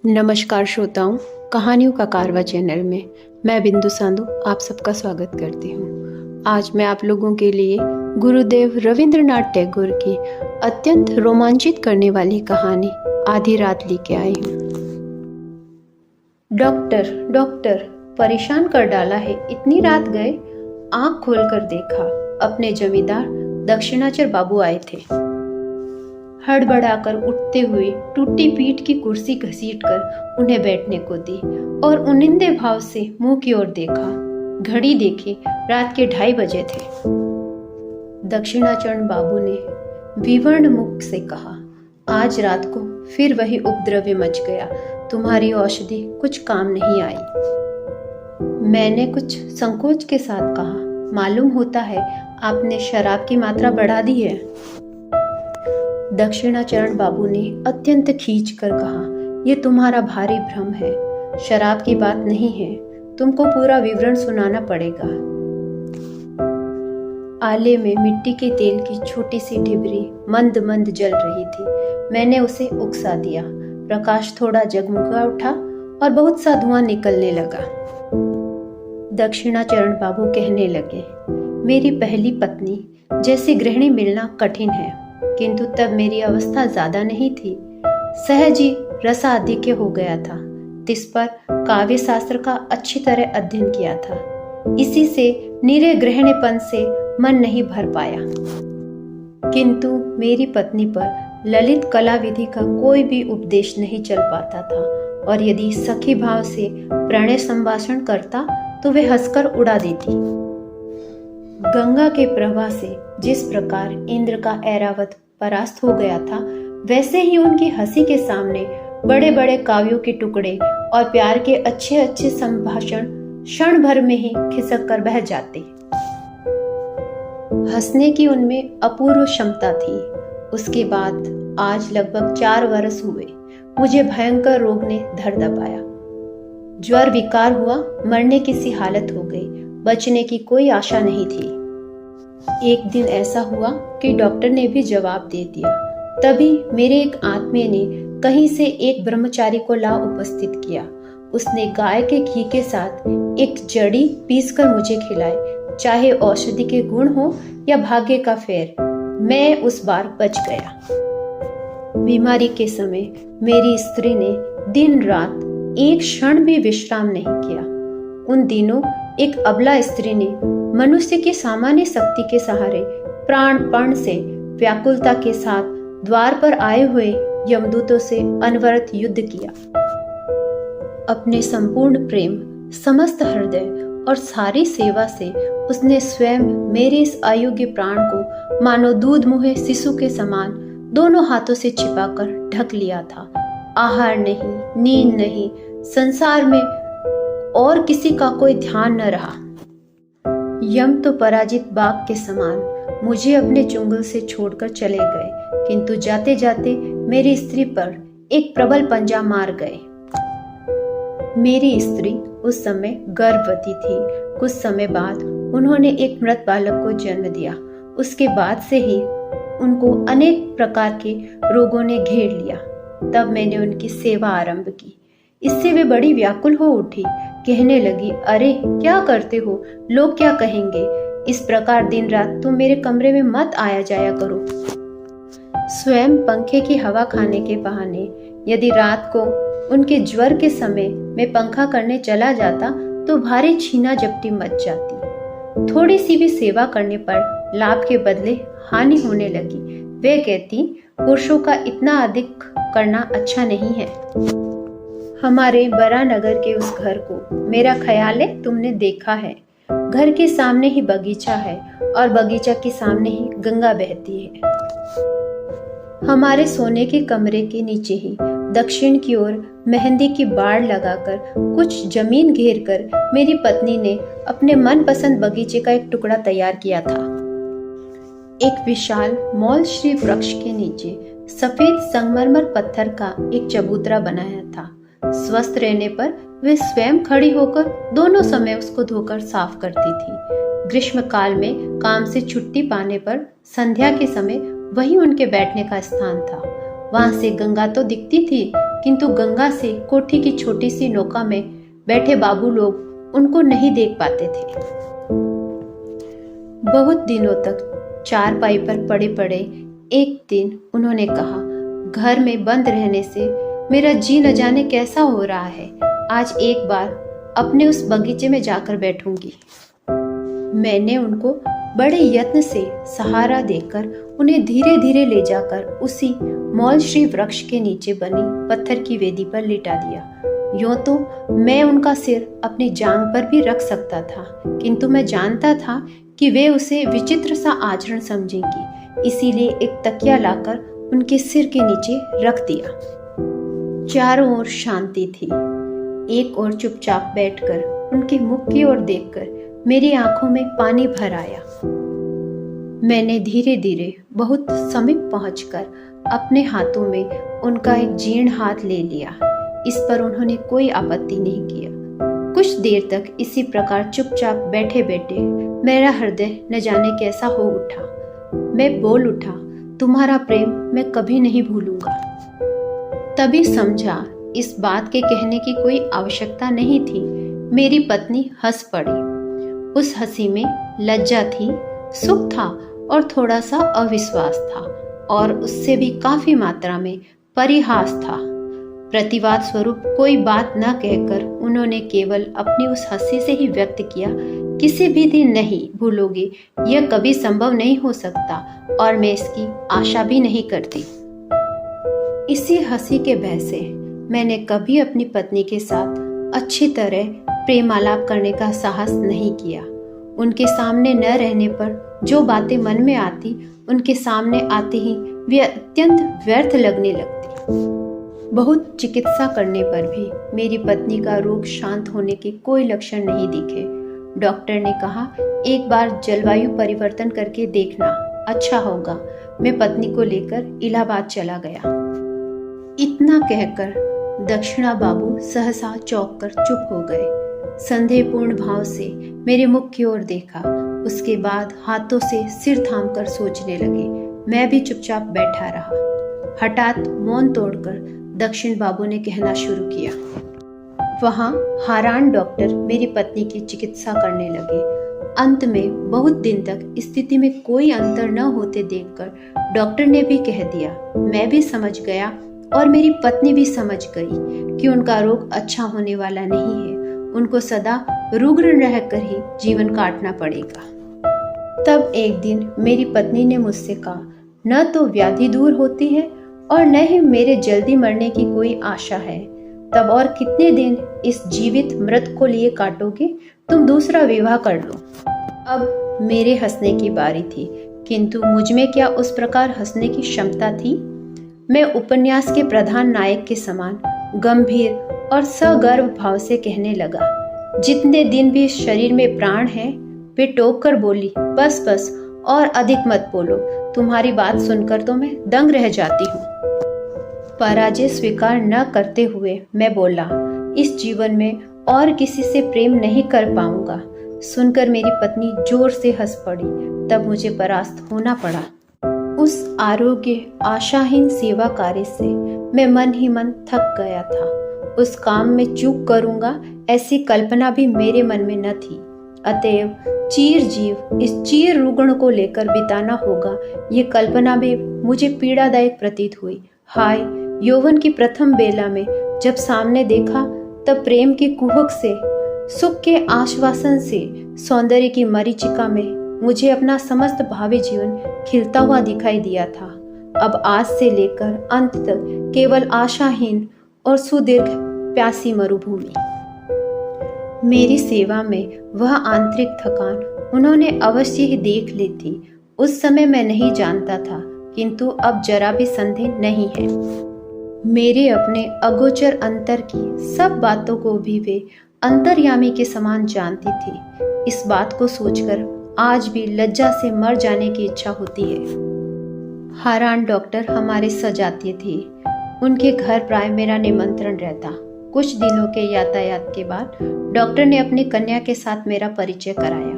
नमस्कार श्रोताओं, कहानियों का कारवा चैनल में मैं बिंदु सांधु आप सबका स्वागत करती हूँ। आज मैं आप लोगों के लिए गुरुदेव रविंद्रनाथ टैगोर की अत्यंत रोमांचित करने वाली कहानी आधी रात लेके आई हूँ। डॉक्टर डॉक्टर परेशान कर डाला है, इतनी रात गए। आंख खोलकर देखा, अपने जमींदार दक्षिणाचर बाबू आए थे। हड़बड़ाकर उठते हुए टूटी पीठ की कुर्सी घसीटकर उन्हें बैठने को दी और उनिंदे भाव से मुंह की ओर देखा। घड़ी देखी, रात के 2:30 बजे थे। दक्षिणाचरण बाबू ने विवर्ण मुख से कहा, आज रात को फिर वही उपद्रव्य मच गया। तुम्हारी औषधि कुछ काम नहीं आई। मैंने कुछ संकोच के साथ कहा, मालूम होता है आपने शराब की मात्रा बढ़ा दी है। दक्षिणाचरण बाबू ने अत्यंत खींच कर कहा, यह तुम्हारा भारी भ्रम है, शराब की बात नहीं है, तुमको पूरा विवरण सुनाना पड़ेगा। आले में मिट्टी के तेल की छोटी सी ढिबरी मंद मंद जल रही थी। मैंने उसे उकसा दिया। प्रकाश थोड़ा जगमगा उठा और बहुत सा धुआं निकलने लगा। दक्षिणाचरण बाबू कहने लगे, मेरी पहली पत्नी जैसी गृहिणी मिलना कठिन है, किंतु तब मेरी अवस्था ज्यादा नहीं थी। सहज ही रसाधिक्य हो गया था। तिस पर काव्य शास्त्र का अच्छी तरह अध्ययन किया था। इसी से निरे गृहिणीपन से मन नहीं भर पाया। किंतु मेरी पत्नी पर ललित कला विधि का कोई भी उपदेश नहीं चल पाता था, और यदि सखी भाव से प्रणय संभाषण करता तो वे हंसकर उड़ा देती। गंगा के प्रवाह से जिस प्रकार इंद्र का ऐरावत परास्त हो गया था, वैसे ही उनकी हंसी के सामने बड़े बड़े काव्यों के टुकड़े और प्यार के अच्छे अच्छे संभाषण क्षण भर में ही खिसक कर बह जाते। हंसने की उनमें अपूर्व क्षमता थी। उसके बाद आज लगभग 4 वर्ष हुए, मुझे भयंकर रोग ने धर दबाया। ज्वर विकार हुआ, मरने की सी हालत हो गई, बचने की कोई आशा नहीं थी। एक दिन ऐसा हुआ कि डॉक्टर ने भी जवाब दे दिया। तभी मेरे एक आत्मीय ने कहीं से एक ब्रह्मचारी को ला उपस्थित किया। उसने गाय के घी के साथ एक जड़ी पीसकर मुझे खिलाई। चाहे औषधि के गुण हो या भाग्य का फेर, मैं उस बार बच गया। बीमारी के समय मेरी स्त्री ने दिन रात एक क्षण भी विश्राम नहीं किया। उन दिनों एक अबला स्त्री ने मनुष्य की सामान्य शक्ति के सहारे प्राणपण से व्याकुलता के साथ द्वार पर आए हुए यमदूतों से अनवरत युद्ध किया। अपने संपूर्ण प्रेम, समस्त हृदय और सारी सेवा से उसने स्वयं मेरे इस अयोग्य प्राण को मानो दूध मुहे शिशु के समान दोनों हाथों से छिपाकर ढक लिया था। आहार नहीं, नींद नहीं, संसार में और किसी का कोई ध्यान न रहा। यम तो पराजित बाघ के समान मुझे अपने चुंगल से छोड़कर चले गए, किंतु जाते जाते मेरी स्त्री पर एक प्रबल पंजा मार गए। मेरी स्त्री उस समय गर्भवती थी। कुछ समय बाद उन्होंने एक मृत बालक को जन्म दिया। उसके बाद से ही उनको अनेक प्रकार के रोगों ने घेर लिया। तब मैंने उनकी सेवा आरंभ की। इससे वे बड़ी व्याकुल हो उठी। कहने लगी, अरे क्या करते हो, लोग क्या कहेंगे। इस प्रकार दिन रात तुम मेरे कमरे में मत आया जाया करो। स्वयं पंखे की हवा खाने के बहाने यदि रात को उनके ज्वर के समय में पंखा करने चला जाता तो भारी छीना झपटी मच जाती। थोड़ी सी भी सेवा करने पर लाभ के बदले हानि होने लगी। वे कहती, पुरुषों का इतना अधिक करना अच्छा नहीं है। हमारे बरानगर के उस घर को मेरा ख्याल है तुमने देखा है। घर के सामने ही बगीचा है और बगीचा के सामने ही गंगा बहती है। हमारे सोने के कमरे के नीचे ही दक्षिण की ओर मेहंदी की बाड़ लगाकर कुछ जमीन घेर कर मेरी पत्नी ने अपने मनपसंद बगीचे का एक टुकड़ा तैयार किया था। एक विशाल मौलश्री वृक्ष के नीचे सफेद संगमरमर पत्थर का एक चबूतरा बनाया था। स्वस्थ रहने पर वे स्वयं खड़ी होकर दोनों समय उसको धोकर साफ करती थी। ग्रीष्म काल में काम से छुट्टी पाने पर संध्या के समय वही उनके बैठने का स्थान था। वहां से गंगा तो दिखती थी, किंतु गंगा से कोठी की छोटी सी नौका में बैठे बाबू लोग उनको नहीं देख पाते थे। बहुत दिनों तक चारपाई पर पड़े पड़े एक दिन उन्होंने कहा, घर में बंद रहने से मेरा जी न जाने कैसा हो रहा है। आज एक बार अपने उस बगीचे में जाकर बैठूंगी। मैंने उनको बड़े यत्न से सहारा देकर उन्हें धीरे धीरे ले जाकर उसी मौलश्री वृक्ष के नीचे बनी पत्थर की वेदी पर लिटा दिया। यूं तो मैं उनका सिर अपनी जांघ पर भी रख सकता था, किंतु मैं जानता था कि वे उसे विचित्र सा आचरण समझेंगी, इसीलिए एक तकिया लाकर उनके सिर के नीचे रख दिया। चारों ओर शांति थी। एक ओर चुपचाप बैठकर उनके मुख की ओर देखकर मेरी आंखों में पानी भर आया। मैंने धीरे धीरे बहुत समीप पहुंचकर अपने हाथों में उनका एक जीर्ण हाथ ले लिया। इस पर उन्होंने कोई आपत्ति नहीं किया। कुछ देर तक इसी प्रकार चुपचाप बैठे बैठे मेरा हृदय न जाने कैसा हो उठा। मैं बोल उठा, तुम्हारा प्रेम मैं कभी नहीं भूलूंगा। तभी समझा इस बात के कहने की कोई आवश्यकता नहीं थी। मेरी पत्नी हंस पड़ी। उस हंसी में लज्जा थी, सुख था और थोड़ा सा अविश्वास था, और उससे भी काफी मात्रा में परिहास था। प्रतिवाद स्वरूप कोई बात न कहकर उन्होंने केवल अपनी उस हंसी से ही व्यक्त किया, किसी भी दिन नहीं भूलोगे, यह कभी संभव नहीं हो सकता और मैं इसकी आशा भी नहीं करती। इसी हंसी के भय से मैंने कभी अपनी पत्नी के साथ अच्छी तरह प्रेमालाप करने का साहस नहीं किया। उनके सामने न रहने पर जो बातें मन में आती, उनके सामने आते ही वे अत्यंत व्यर्थ लगने लगती। बहुत चिकित्सा करने पर भी मेरी पत्नी का रोग शांत होने के कोई लक्षण नहीं दिखे। डॉक्टर ने कहा, एक बार जलवायु परिवर्तन करके देखना, अच्छा होगा। मैं पत्नी को लेकर इलाहाबाद चला गया। इतना कहकर दक्षिणा बाबू सहसा चौंक कर चुप हो गए। संदेहपूर्ण भाव से मेरे मुख की ओर देखा। उसके बाद हाथों से सिर थामकर सोचने लगे। मैं भी चुपचाप बैठा रहा। हठात मौन तोड़कर दक्षिण बाबू ने कहना शुरू किया। वहां हारान डॉक्टर मेरी पत्नी की चिकित्सा करने लगे। अंत में बहुत दिन तक स्थिति में कोई अंतर न होते देखकर डॉक्टर ने भी कह दिया। मैं भी समझ गया और मेरी पत्नी भी समझ गई कि उनका रोग अच्छा होने वाला नहीं है। उनको सदा रुग्ण रहकर ही जीवन काटना पड़ेगा। तब एक दिन मेरी पत्नी ने मुझसे कहा, न तो व्याधि दूर होती है और न ही मेरे जल्दी मरने की कोई आशा है। तब और कितने दिन इस जीवित मृत को लिए काटोगे? तुम दूसरा विवाह कर लो। अब मेरे हंसने की बारी थी, किंतु मुझ में क्या उस प्रकार हंसने की क्षमता थी? मैं उपन्यास के प्रधान नायक के समान गंभीर और सगर्व भाव से कहने लगा, जितने दिन भी इस शरीर में प्राण है। वे टोक कर बोली, बस बस और अधिक मत बोलो, तुम्हारी बात सुनकर तो मैं दंग रह जाती हूँ। पराजय स्वीकार न करते हुए मैं बोला, इस जीवन में और किसी से प्रेम नहीं कर पाऊंगा। सुनकर मेरी पत्नी जोर से हंस पड़ी। तब मुझे परास्त होना पड़ा। उस आरोग्य आशाहीन सेवा कार्य से मैं मन ही मन थक गया था। उस काम में चूक करूंगा ऐसी कल्पना भी मेरे मन में न थी। अतएव चीर जीव इस चीर रुग्ण को लेकर बिताना होगा, ये कल्पना भी मुझे पीड़ादायक प्रतीत हुई। हाय, यौवन की प्रथम बेला में जब सामने देखा, तब प्रेम की कुहक से, सुख के आश्वासन से, सौंदर्य की मरीचिका में मुझे अपना समस्त भावी जीवन खिलता हुआ दिखाई दिया था। अब आज से लेकर अंत तक केवल आशाहीन और सुदीर्घ प्यासी मरुभूमि। मेरी सेवा में वह आंतरिक थकान उन्होंने अवश्य ही देख ली थी। उस समय मैं नहीं जानता था, किंतु अब जरा भी संदेह नहीं है। मेरे अपने अगोचर अंतर की सब बातों को भी वे अंतर्यामी के समान जानती थी। इस बात को सोचकर आज भी लज्जा से मर जाने की इच्छा होती है। हारान डॉक्टर हमारे सजातीय थे। उनके घर प्राय मेरा निमंत्रण रहता। कुछ दिनों के यातायात के बाद डॉक्टर ने अपनी कन्या के साथ मेरा परिचय कराया।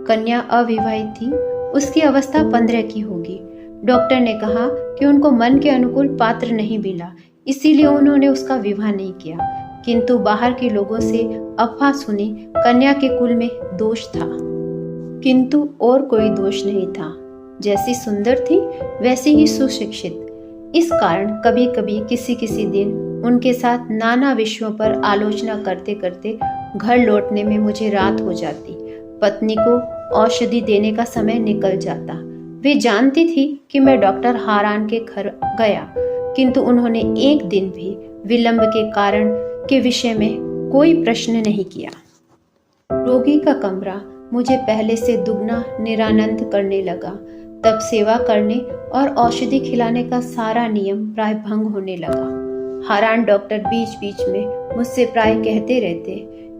कन्या अविवाहित थी, उसकी अवस्था 15 की होगी। डॉक्टर ने कहा कि उनको मन के अनुकूल पात्र नहीं मिला, इसीलिए उन्होंने उसका विवाह नहीं किया। किंतु बाहर के लोगों से अफवाह सुनी, कन्या के कुल में दोष था। किंतु और कोई दोष नहीं था। जैसी सुंदर थी वैसी ही सुशिक्षित। इस कारण कभी कभी किसी दिन उनके साथ नाना विषयों पर आलोचना करते करते घर लौटने में मुझे रात हो जाती। पत्नी को औषधि देने का समय निकल जाता। वे जानती थी कि मैं डॉक्टर हारान के घर गया, किंतु उन्होंने एक दिन भी विलंब के कारण के विषय में कोई प्रश्न नहीं किया। रोगी का कमरा मुझे पहले से दुगना निरानंद करने लगा। तब सेवा करने और औषधि खिलाने का सारा नियम प्राय भंग होने लगा। हारान डॉक्टर बीच बीच में मुझसे प्राय कहते रहते,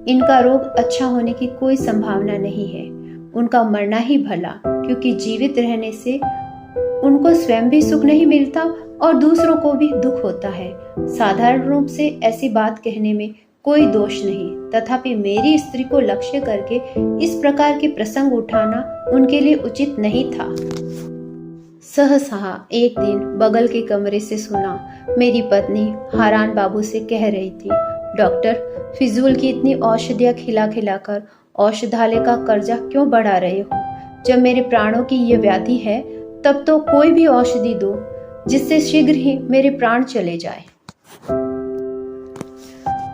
इनका रोग अच्छा होने की कोई संभावना नहीं है, उनका मरना ही भला, क्योंकि जीवित रहने से उनको स्वयं भी सुख नहीं मिलता और दूसरों को भी दुख होता है। साधारण रूप से ऐसी बात कहने में कोई दोष नहीं, तथापि मेरी स्त्री को लक्ष्य करके इस प्रकार के प्रसंग उठाना उनके लिए उचित नहीं था। सहसा एक दिन बगल के कमरे से सुना, मेरी पत्नी हारान बाबू से कह रही थी, डॉक्टर, फिजूल की इतनी औषधियां खिला खिलाकर औषधालय का कर्जा क्यों बढ़ा रहे हो? जब मेरे प्राणों की ये व्याधि है तब तो कोई भी औषधि दो जिससे शीघ्र ही मेरे प्राण चले जाए।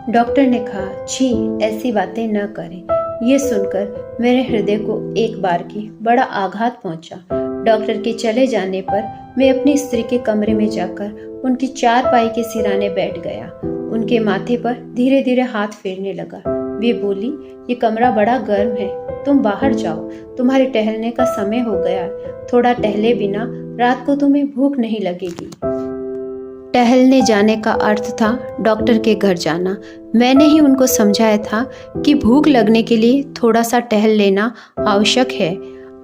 डॉक्टर ने कहा, छी, ऐसी बातें न करें। ये सुनकर मेरे हृदय को एक बार की बड़ा आघात पहुंचा। डॉक्टर के चले जाने पर मैं अपनी स्त्री के कमरे में जाकर उनकी चारपाई के सिराने बैठ गया। उनके माथे पर धीरे धीरे हाथ फेरने लगा। वे बोली, ये कमरा बड़ा गर्म है, तुम बाहर जाओ, तुम्हारे टहलने का समय हो गया। थोड़ा टहले बिना रात को तुम्हें भूख नहीं लगेगी। टहलने जाने का अर्थ था डॉक्टर के घर जाना। मैंने ही उनको समझाया था कि भूख लगने के लिए थोड़ा सा टहल लेना आवश्यक है।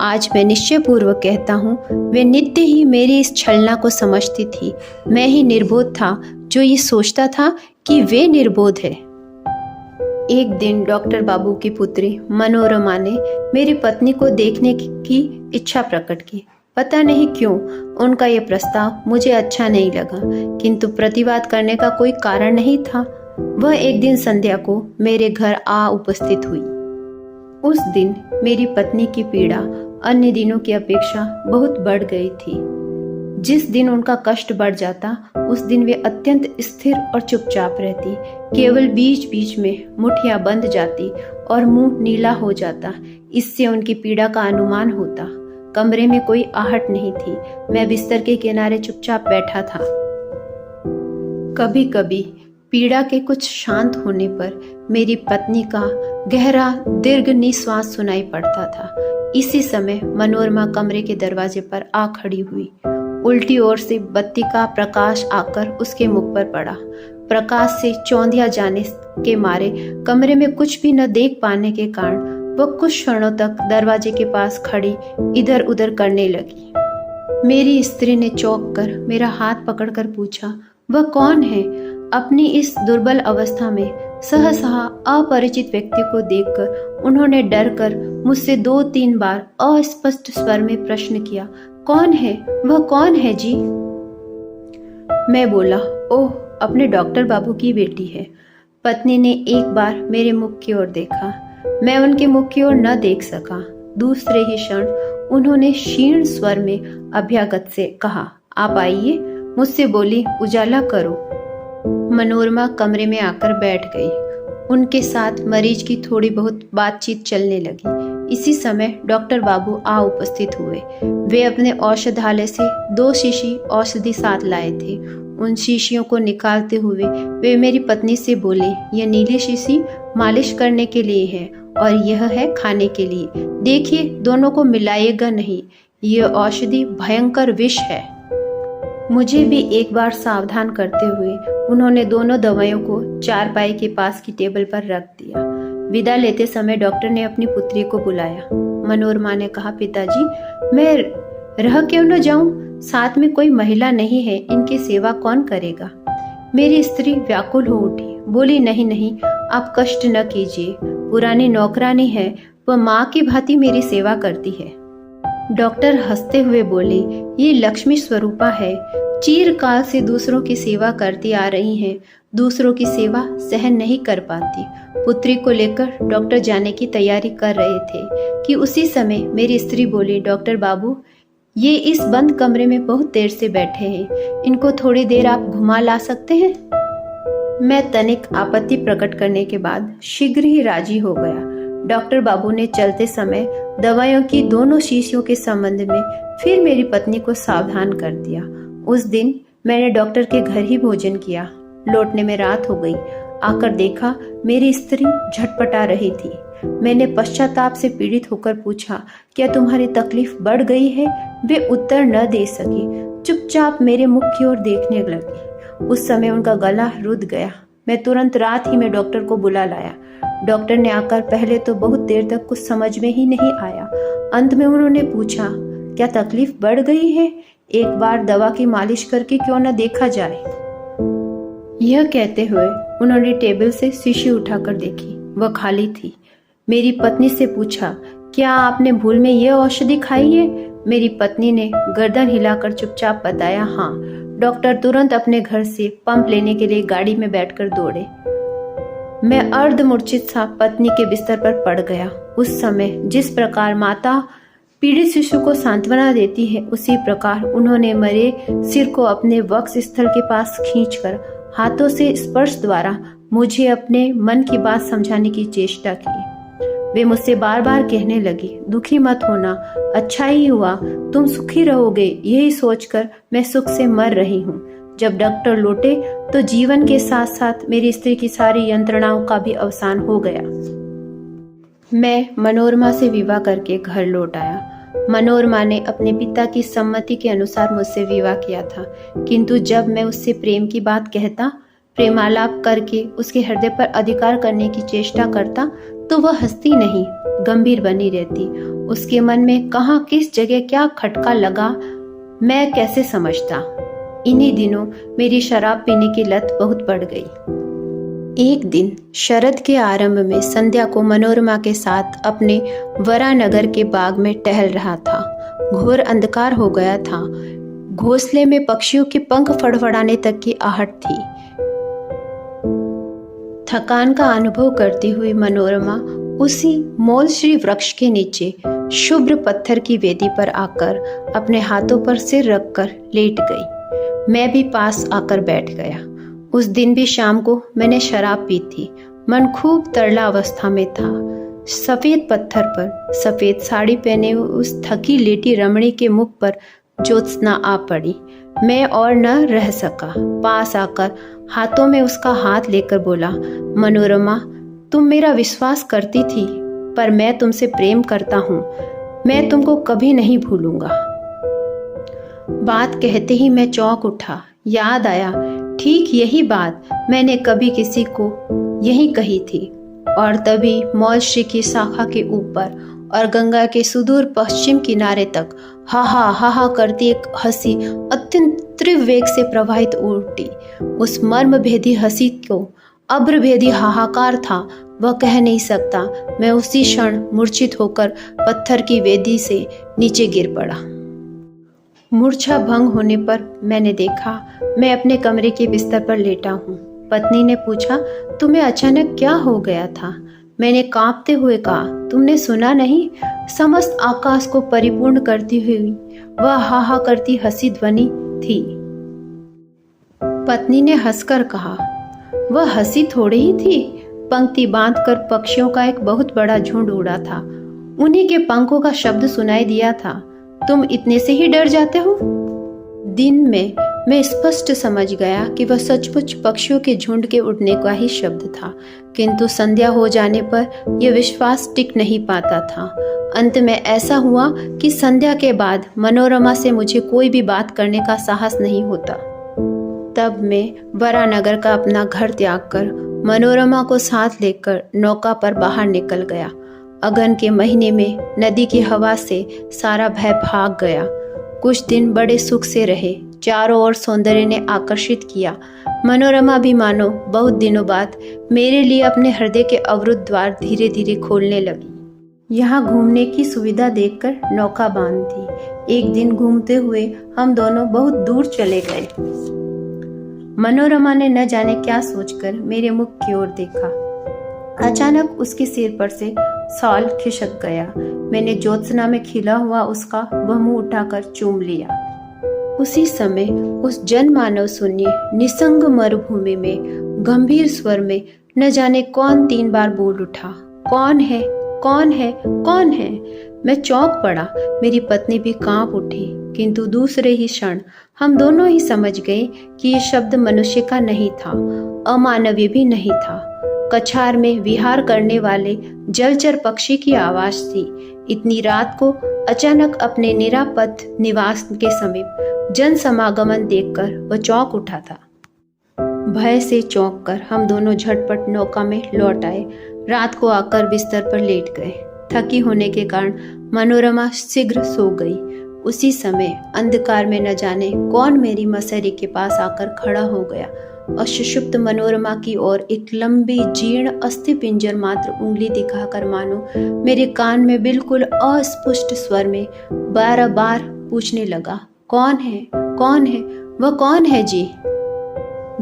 आज मैं निश्चय पूर्वक कहता हूँ, वे नित्य ही मेरी इस छलना को समझती थी। मैं ही निर्बोध था जो ये सोचता था कि वे निर्बोध है। एक दिन डॉक्टर बाबू की पुत्री मनोरमा ने मेरी पत्नी को देखने की इच्छा प्रकट की। पता नहीं क्यों उनका यह प्रस्ताव मुझे अच्छा नहीं लगा, किंतु प्रतिवाद करने का कोई कारण नहीं था। वह एक दिन संध्या को मेरे घर आ उपस्थित हुई। उस दिन मेरी पत्नी की पीड़ा अन्य दिनों की अपेक्षा बहुत बढ़ गई थी। जिस दिन उनका कष्ट बढ़ जाता उस दिन वे अत्यंत स्थिर और चुपचाप रहती। केवल बीच बीच में मुठियां बंध जाती और मुंह नीला हो जाता। इससे उनकी पीड़ा का अनुमान होता। कमरे में कोई आहट नहीं थी। मैं बिस्तर के किनारे चुपचाप बैठा था। कभी कभी पीड़ा के कुछ शांत होने पर मेरी पत्नी का गहरा दीर्घ निश्वास सुनाई पड़ता था। इसी समय मनोरमा कमरे के दरवाजे पर आ खड़ी हुई। उल्टी ओर से बत्ती का प्रकाश आकर उसके मुख पर पड़ा। प्रकाश से चौंधिया जाने के मारे कमरे में कुछ भी न देख पाने के कारण वह कुछ क्षणों तक दरवाजे के पास खड़ी इधर उधर करने लगी। मेरी स्त्री ने चौंक कर मेरा हाथ पकड़कर पूछा, वह कौन है? अपनी इस दुर्बल अवस्था में सहसा अपरिचित व्यक्ति को देखकर उन्होंने डरकर मुझसे 2-3 बार अस्पष्ट स्वर में प्रश्न किया, कौन है? वह कौन है जी? मैं बोला, ओह, अपने डॉक्टर बाबू की बेटी है। पत्नी ने एक बार मेरे मुख की ओर देखा। मैं उनके मुख की ओर न देख सका। दूसरे ही क्षण उन्होंने क्षीण स्वर में अभ्यागत से कहा, आप आइए। मुझसे बोली, उजाला करो। मनोरमा कमरे में आकर बैठ गई। उनके साथ मरीज की थोड़ी बहुत बातचीत चलने लगी। इसी समय डॉक्टर बाबू आ उपस्थित हुए। वे अपने औषधालय से 2 शीशी औषधि साथ लाए थे। उन शीशियों को निकालते हुए वे मेरी पत्नी से बोले, यह नीली शीशी मालिश करने के लिए है और यह है खाने के लिए। देखिए, दोनों को मिलाइएगा नहीं, यह औषधि भयंकर विष है। मुझे भी एक बार सावधान करते हुए उन्होंने दोनों दवाइयों को चारपाई के पास की टेबल पर रख दिया। विदा लेते समय डॉक्टर ने अपनी पुत्री को बुलाया। मनोरमा ने कहा, पिताजी, मैं रह क्यों न जाऊं? साथ में कोई महिला नहीं है, इनकी सेवा कौन करेगा? मेरी स्त्री व्याकुल हो उठी, बोली, नहीं नहीं, आप कष्ट न कीजिए। पुरानी नौकरानी है, वह माँ की भांति मेरी सेवा करती है। डॉक्टर हंसते हुए बोले, ये लक्ष्मी स्वरूपा है, चिरकाल से दूसरों की सेवा करती आ रही हैं, दूसरों की सेवा सहन नहीं कर पाती। पुत्री को लेकर डॉक्टर जाने की तैयारी कर रहे थे कि उसी समय मेरी स्त्री बोली, डॉक्टर बाबू, ये इस बंद कमरे में बहुत देर से बैठे हैं, इनको थोड़ी देर आप घुमा ला सकते हैं? मैं तनिक आपत्ति प्रकट करने के बाद शीघ्र ही राजी हो गया। डॉक्टर बाबू ने चलते समय दवाइयों की दोनों शीशियों के संबंध में फिर मेरी पत्नी को सावधान कर दिया। उस दिन मैंने डॉक्टर के घर ही भोजन किया। लौटने में रात हो गई। आकर देखा मेरी स्त्री झटपटा रही थी। मैंने पश्चाताप से पीड़ित होकर पूछा, क्या तुम्हारी तकलीफ बढ़ गई है? वे उत्तर न दे सकी, चुपचाप मेरे मुख की ओर देखने लगी। उस समय उनका गला रुध गया। मैं तुरंत रात ही में डॉक्टर को बुला लाया। डॉक्टर ने आकर पहले तो बहुत देर तक कुछ समझ में ही नहीं आया। अंत में उन्होंने पूछा, क्या तकलीफ बढ़ गई है? एक बार दवा की मालिश करके क्यों न देखा जाए? यह कहते हुए उन्होंने टेबल से शीशी उठाकर देखी, वह खाली थी। मेरी पत्नी से पूछा, क्या आपने भूल में यह औषधि खाई है? मेरी पत्नी ने गर्दन हिलाकर चुपचाप बताया, हाँ। डॉक्टर तुरंत अपने घर से पंप लेने के लिए गाड़ी में बैठकर दौड़े। मैं अर्धमूर्छित सा पत्नी के बिस्तर पर पड़ गया। उस समय जिस प्रकार माता पीड़ित शिशु को सांत्वना देती है, उसी प्रकार उन्होंने मरे सिर को अपने वक्ष स्थल के पास खींचकर हाथों से स्पर्श द्वारा मुझे अपने मन की बात समझाने की चेष्टा की। वे मुझसे बार बार कहने लगी, दुखी मत होना, अच्छा ही हुआ, तुम सुखी रहोगे। यही सोचकर मैं सुख से मर रही हूँ। जब डॉक्टर लौटे तो जीवन के साथ साथ मेरी स्त्री की सारी यंत्रणाओं का भी अवसान हो गया। मैं मनोरमा से विवाह करके घर लौट आया। मनोरमा ने अपने पिता की सम्मति के अनुसार मुझसे विवाह किया था, किंतु जब मैं उससे प्रेम की बात कहता, प्रेमालाप करके उसके हृदय पर अधिकार करने की चेष्टा करता, तो वह हंसती नहीं, गंभीर बनी रहती। उसके मन में कहाँ किस जगह क्या खटका लगा, मैं कैसे समझता। इन्हीं दिनों मेरी शराब पीने की लत बहुत बढ़ गई। एक दिन शरद के आरंभ में संध्या को मनोरमा के साथ अपने वरानगर के बाग में टहल रहा था। घोर अंधकार हो गया था। घोंसले में पक्षियों के पंख फड़फड़ाने तक की आहट थी। थकान का अनुभव करती हुई मनोरमा उसी मौलश्री वृक्ष के नीचे शुभ्र पत्थर की वेदी पर आकर अपने हाथों पर सिर रखकर लेट गई। मैं भी पास आकर बैठ गया। उस दिन भी शाम को मैंने शराब पी थी। मन खूब तरला अवस्था में था। सफेद पत्थर पर सफेद साड़ी पहने हुए उस थकी लेटी रमणी के मुख पर ज्योत्सना आ पड़ी। मैं और न रह सका। पास आकर हाथों में उसका हाथ लेकर बोला, मनोरमा, तुम मेरा विश्वास करती थी, पर मैं तुमसे प्रेम करता हूँ। मैं तुमको कभी नहीं भूलूंगा। बात कहते ही मैं चौंक उठा। याद आया, ठीक यही बात मैंने कभी किसी को यही कही थी। और तभी मौलश्री की शाखा के ऊपर और गंगा के सुदूर पश्चिम किनारे तक हा हा करती एक हंसी अत्यंत तीव्र वेग से प्रवाहित उठी। उस मर्म भेदी हंसी को अब्र भेदी हाहाकार था, वह कह नहीं सकता। मैं उसी क्षण मूर्छित होकर पत्थर की वेदी से नीचे गिर पड़ा। मूर्छा भंग होने पर मैंने देखा मैं अपने कमरे के बिस्तर पर लेटा हूँ। पत्नी ने पूछा, तुम्हें अचानक क्या हो गया था? मैंने कांपते हुए कहा, तुमने सुना नहीं? समस्त आकाश को परिपूर्ण करती हुई वह हा करती हंसी ध्वनि थी। पत्नी ने हंसकर कहा, वह हंसी थोड़ी ही थी। पंक्ति बांधकर पक्षियों का एक बहुत बड़ा झुंड उड़ा था। उन्हीं के पंखों का शब्द सुनाई दिया था। तुम इतने से ही डर जाते हो? दिन में मैं स्पष्ट समझ गया कि वह सचमुच पक्षियों के झुंड के उड़ने का ही शब्द था, किंतु संध्या हो जाने पर यह विश्वास टिक नहीं पाता था। अंत में ऐसा हुआ कि संध्या के बाद मनोरमा से मुझे कोई भी बात करने का साहस नहीं होता। तब मैं वरानगर का अपना घर त्याग कर मनोरमा को साथ लेकर नौका पर बाहर निकल गया। अगन के महीने में नदी की हवा से सारा भय भाग गया। कुछ दिन बड़े सुख से रहे। चारों ओर सौंदर्य ने आकर्षित किया। मनोरमा भी मानो बहुत दिनों बाद मेरे लिए अपने हृदय के अवरुद्ध द्वार धीरे धीरे खोलने लगी। यहाँ घूमने की सुविधा देखकर नौका बांध दी। एक दिन घूमते हुए हम दोनों बहुत दूर चले गए। मनोरमा ने न जाने क्या सोचकर मेरे मुख की ओर देखा। अचानक उसके सिर पर से साल खिसक गया। मैंने ज्योत्सना में खिला हुआ उसका वह मुंह उठाकर चूम लिया। उसी समय उस जनमानव शून्य निसंग मरुभूमि में गंभीर स्वर में न जाने कौन 3 बार बोल उठा, कौन है, कौन है, कौन है। मैं चौंक पड़ा। मेरी पत्नी भी कांप उठी, किंतु दूसरे ही क्षण हम दोनों ही समझ गए कि ये शब्द मनुष्य का नहीं था, अमानवीय भी नहीं था। कछार में विहार करने वाले जलचर पक्षी की आवाज थी। इतनी रात को अचानक अपने निरापद निवास के समीप जन समागमन देखकर वह चौंक उठा था। भय से चौंक कर हम दोनों झटपट नौका में लौट आए। रात को आकर बिस्तर पर लेट गए। थकी होने के कारण मनोरमा शीघ्र सो गई। उसी समय अंधकार में न जाने कौन मेरी मसहरी के पास आकर खड़ा हो गया और सुषुप्त मनोरमा की ओर एक लंबी जीर्ण अस्थि पिंजर मात्र उंगली दिखाकर मानो मेरे कान में बिल्कुल अस्पष्ट स्वर में 12 बार पूछने लगा, कौन है, कौन है, वह कौन है जी।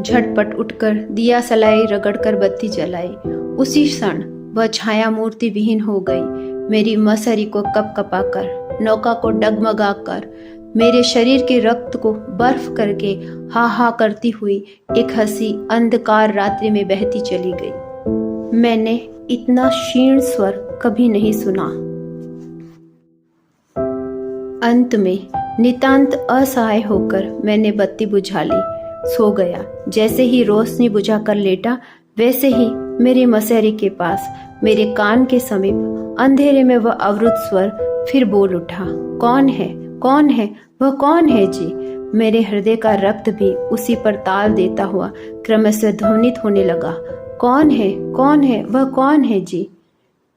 झटपट उठकर दिया सलाई रगड़कर बत्ती जलाई। उसी क्षण वह छाया मूर्ति विहीन हो गई। मेरी मसहरी को कपकपाकर, नौका को डगमगाकर, मेरे शरीर के रक्त को बर्फ करके हा हा करती हुई एक हंसी अंधकार रात्रि में बहती चली गई। मैंने इतना क्षीण स्वर कभी नहीं सुना। अंत में नितांत असहाय होकर मैंने बत्ती बुझा ली, सो गया। जैसे ही रोशनी बुझाकर लेटा, वैसे ही मेरी मसहरी के पास मेरे कान के समीप अंधेरे में वह अवरुद्ध स्वर फिर बोल उठा, कौन है, कौन है, वह कौन है जी। मेरे हृदय का रक्त भी उसी पर ताल देता हुआ क्रमशः ध्वनित होने लगा, कौन है, कौन है, वह कौन है जी,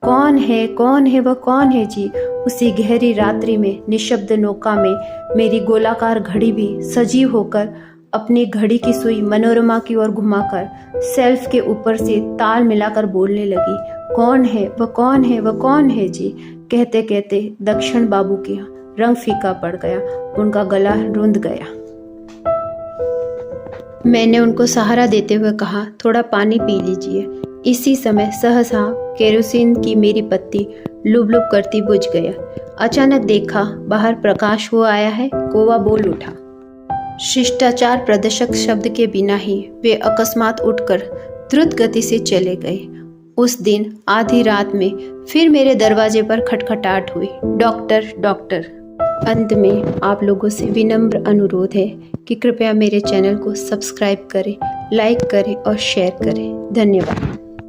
कौन है, कौन है, वह कौन है जी। उसी गहरी रात्रि में निशब्द नौका में मेरी गोलाकार घड़ी भी सजीव होकर अपनी घड़ी की सुई मनोरमा की ओर घुमाकर सेल्फ के ऊपर से ताल मिलाकर बोलने लगी, कौन है, वह कौन है, वह कौन है जी। कहते कहते दक्षिण बाबू के रंग फीका पड़ गया, उनका गला रुंध गया। मैंने उनको सहारा देते हुए कहा, थोड़ा पानी पी लीजिए। इसी समय सहसा केरोसिन की मेरी पत्ती लुब लुब करती बुझ गया। अचानक देखा बाहर प्रकाश हुआ आया है। कौवा बोल उठा। शिष्टाचार प्रदर्शक शब्द के बिना ही वे अकस्मात उठकर द्रुत गति से चले गए। उस दिन आधी रात में फिर मेरे दरवाजे पर खटखटाहट हुई, डॉक्टर, डॉक्टर। अंत में आप लोगों से विनम्र अनुरोध है कि कृपया मेरे चैनल को सब्सक्राइब करें, लाइक करें और शेयर करें। धन्यवाद।